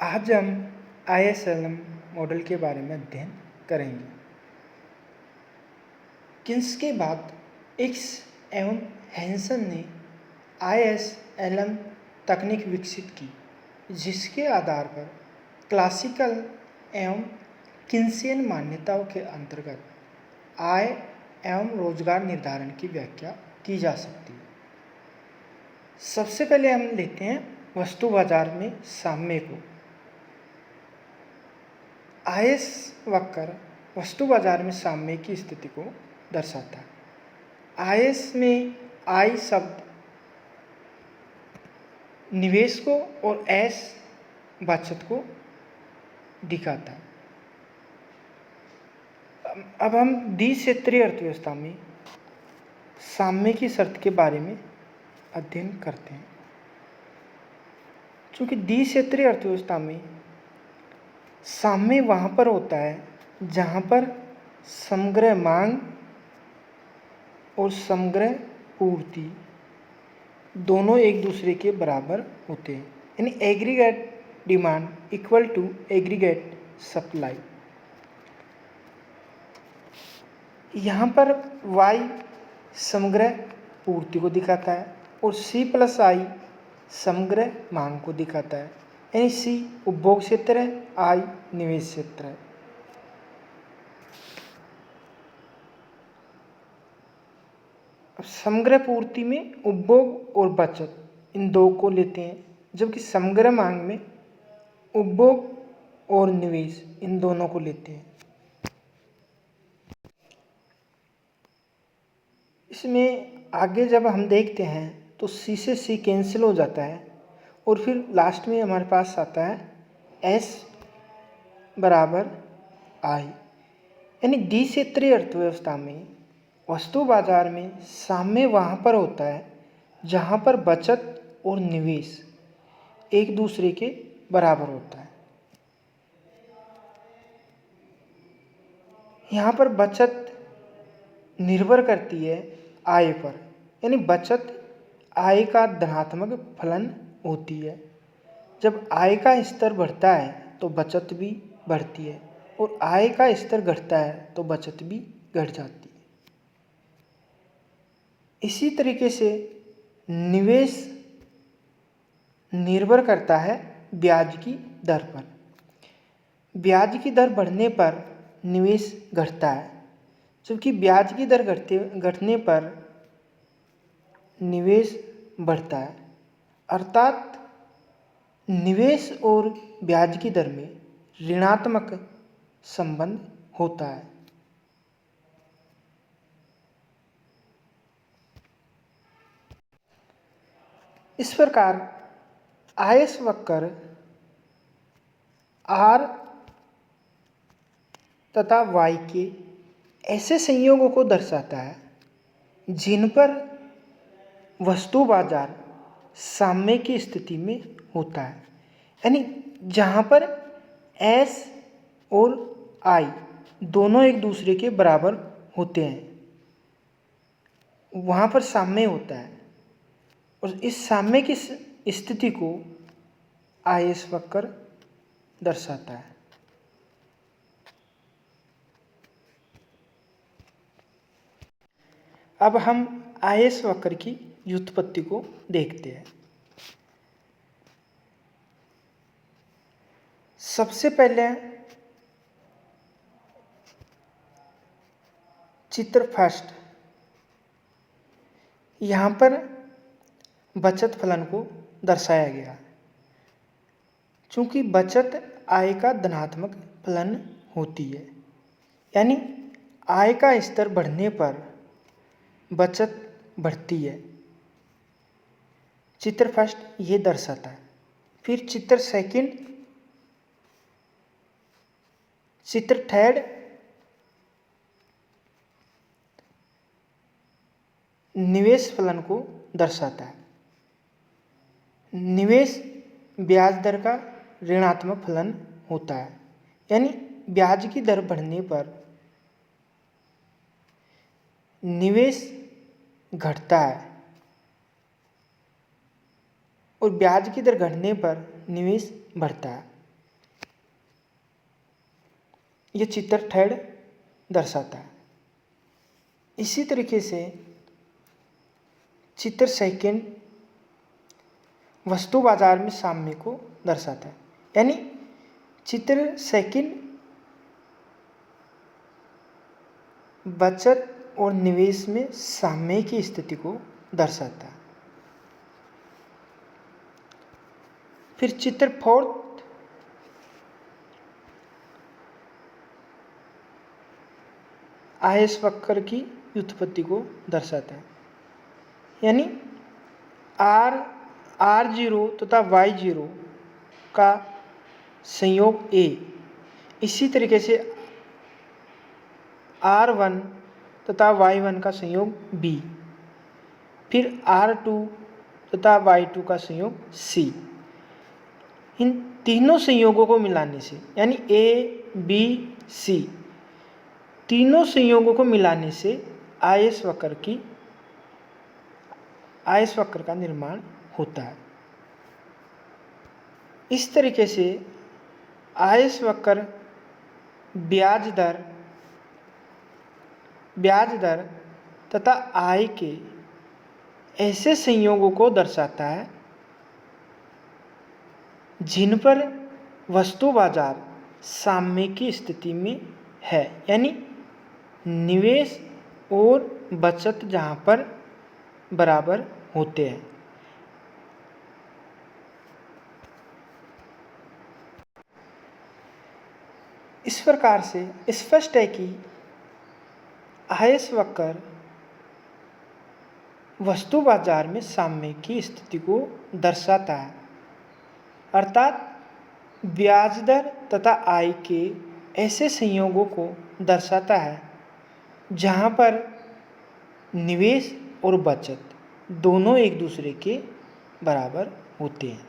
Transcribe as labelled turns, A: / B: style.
A: आज हम ISLM model के बारे में अध्ययन करेंगे। किन्स के बाद इक्स एवं हैंसन ने ISLM तकनीक विकसित की, जिसके आधार पर क्लासिकल एवं किन्सियन मान्यताओं के अंतर्गत आय एवं रोजगार निर्धारण की व्याख्या की जा सकती है। सबसे पहले हम लेते हैं वस्तु बाजार में साम्य को। आयस वक्र वस्तु बाजार में साम्य की स्थिति को दर्शाता है। आयस में आई शब्द निवेश को और एस बचत को दिखाता है। अब हम द्विक्षेत्रीय अर्थव्यवस्था में साम्य की शर्त के बारे में अध्ययन करते हैं। चूँकि द्विक्षेत्रीय अर्थव्यवस्था में साम्य वहाँ पर होता है जहाँ पर समग्र मांग और समग्र पूर्ति दोनों एक दूसरे के बराबर होते हैं, यानी aggregate demand equal to aggregate supply. यहाँ पर Y समग्र पूर्ति को दिखाता है और C+I समग्र मांग को दिखाता है, यानी C उपभोग क्षेत्र है, I निवेश क्षेत्र है। अब समग्र पूर्ति में उपभोग और बचत इन दो को लेते हैं, जबकि समग्र मांग में उपभोग और निवेश इन दोनों को लेते हैं। इसमें आगे जब हम देखते हैं तो C से C कैंसिल हो जाता है और फिर लास्ट में हमारे पास आता है S बराबर I, यानी द्विक्षेत्रीय अर्थव्यवस्था में वस्तु बाजार में साम्य वहाँ पर होता है जहाँ पर बचत और निवेश एक दूसरे के बराबर होता है। यहाँ पर बचत निर्भर करती है आय पर, यानी बचत आय का धनात्मक फलन होती है। जब आय का स्तर बढ़ता है तो बचत भी बढ़ती है और आय का स्तर घटता है तो बचत भी घट जाती है। इसी तरीके से निवेश निर्भर करता है ब्याज की दर पर। ब्याज की दर बढ़ने पर निवेश घटता है, जबकि ब्याज की दर घटने पर निवेश बढ़ता है। अर्थात निवेश और ब्याज की दर में ऋणात्मक संबंध होता है। इस प्रकार आयस वक्र R तथा Y के ऐसे संयोगों को दर्शाता है जिन पर वस्तु बाजार साम्य की स्थिति में होता है, यानी जहाँ पर S और I दोनों एक दूसरे के बराबर होते हैं, वहाँ पर साम्य होता है और इस साम्य की स्थिति को आयस वक्र दर्शाता है। अब हम आयस वक्र की व्युत्पत्ति को देखते हैं। सबसे पहले चित्र फर्स्ट, यहाँ पर बचत फलन को दर्शाया गया। चूँकि बचत आय का धनात्मक फलन होती है, यानी आय का स्तर बढ़ने पर बचत बढ़ती है। चित्र फर्स्ट ये दर्शाता है। फिर चित्र सेकंड, चित्र थर्ड निवेश फलन को दर्शाता है। निवेश ब्याज दर का ऋणात्मक फलन होता है, यानी ब्याज की दर बढ़ने पर निवेश घटता है और ब्याज की दर घटने पर निवेश बढ़ता है। ये चित्र थर्ड दर्शाता है। इसी तरीके से चित्र सेकंड वस्तु बाजार में साम्य को दर्शाता है। यानी चित्र सेकंड बचत और निवेश में साम्य की स्थिति को दर्शाता है। फिर चित्र फोर्थ आयस वक्र की व्युत्पत्ति को दर्शाता है। यानी R0 तथा Y0 का संयोग A, इसी तरीके से R1 तथा Y1 का संयोग B, फिर R2 तथा Y2 का संयोग C। इन तीनों संयोगों को मिलाने से यानी A, B, C तीनों संयोगों को मिलाने से आयस वक्र का निर्माण होता है। इस तरीके से आयस वक्र ब्याज दर तथा आय के ऐसे संयोगों को दर्शाता है जिन पर वस्तु बाजार साम्य की स्थिति में है। यानी निवेश और बचत जहाँ पर बराबर होते हैं। इस प्रकार से स्पष्ट है कि आयस वक्र वस्तु बाजार में साम्य की स्थिति को दर्शाता है, अर्थात ब्याज दर तथा आय के ऐसे संयोगों को दर्शाता है जहाँ पर निवेश और बचत दोनों एक दूसरे के बराबर होते हैं।